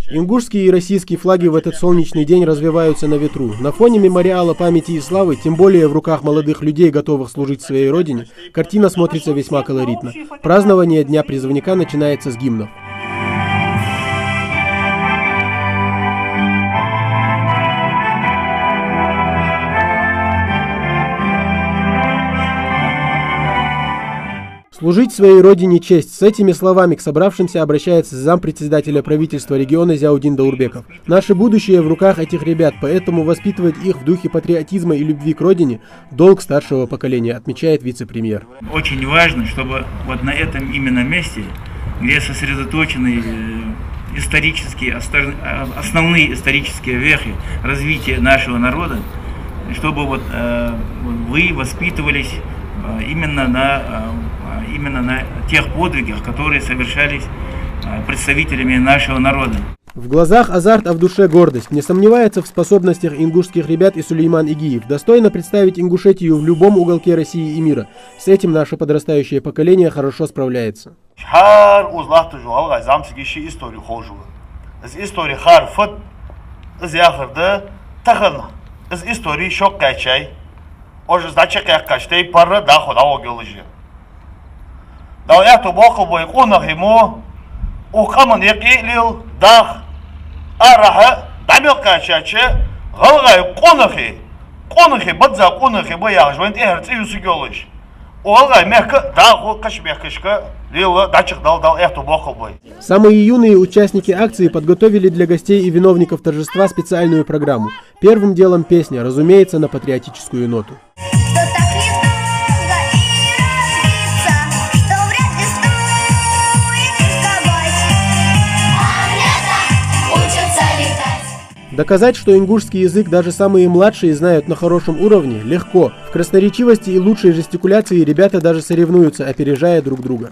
Ингушские и российские флаги в этот солнечный день развиваются на ветру. На фоне мемориала памяти и славы, тем более в руках молодых людей, готовых служить своей родине, картина смотрится весьма колоритно. Празднование Дня призывника начинается с гимнов. Служить своей родине честь. С этими словами к собравшимся обращается зампредседателя правительства региона Зиаудин Даурбеков. Наше будущее в руках этих ребят, поэтому воспитывать их в духе патриотизма и любви к родине – долг старшего поколения, отмечает вице-премьер. Очень важно, чтобы вот на этом именно месте, где сосредоточены основные исторические вехи развития нашего народа, чтобы вот вы воспитывались именно на тех подвигах, которые совершались представителями нашего народа. В глазах азарт, а в душе гордость. Не сомневается в способностях ингушских ребят и Сулейман Игиев. Достойно представить Ингушетию в любом уголке России и мира. С этим наше подрастающее поколение хорошо справляется. Дауяхту боху бой кунахимо, ухаман якилил дах, араха дамилкачаче, галгай кунахи бадза кунахи бояж, вент эрц юсугёлыш. Галгай мягко даху кашмягкашка лила дачик дал эхту боху бой. Самые юные участники акции подготовили для гостей и виновников торжества специальную программу. Первым делом песня, разумеется, на патриотическую ноту. Доказать, что ингушский язык даже самые младшие знают на хорошем уровне, легко. В красноречивости и лучшей жестикуляции ребята даже соревнуются, опережая друг друга.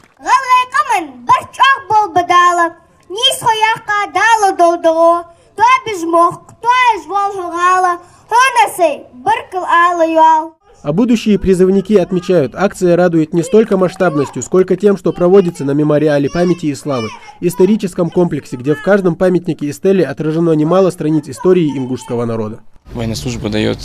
А будущие призывники отмечают, акция радует не столько масштабностью, сколько тем, что проводится на мемориале памяти и славы, историческом комплексе, где в каждом памятнике и стеле отражено немало страниц истории ингушского народа. Военная служба дает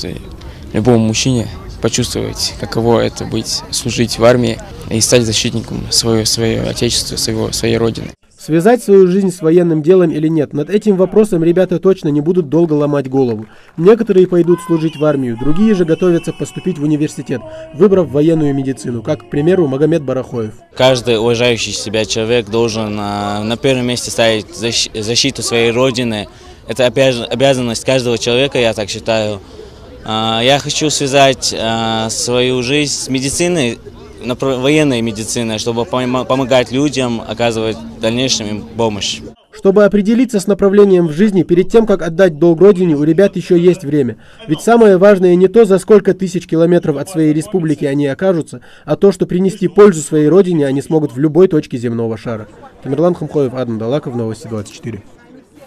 любому мужчине почувствовать, каково это быть, служить в армии и стать защитником своего отечества, своей родины. Связать свою жизнь с военным делом или нет, над этим вопросом ребята точно не будут долго ломать голову. Некоторые пойдут служить в армию, другие же готовятся поступить в университет, выбрав военную медицину, как, к примеру, Магомед Барахоев. Каждый уважающий себя человек должен на первом месте ставить защиту своей родины. Это обязанность каждого человека, я так считаю. Я хочу связать свою жизнь с медициной, военной медициной, чтобы помогать людям, оказывать в дальнейшем им помощь. Чтобы определиться с направлением в жизни, перед тем, как отдать долг родине, у ребят еще есть время. Ведь самое важное не то, за сколько тысяч километров от своей республики они окажутся, а то, что принести пользу своей родине они смогут в любой точке земного шара. Тамерлан Хамхоев, Адам Далаков, Новости 24.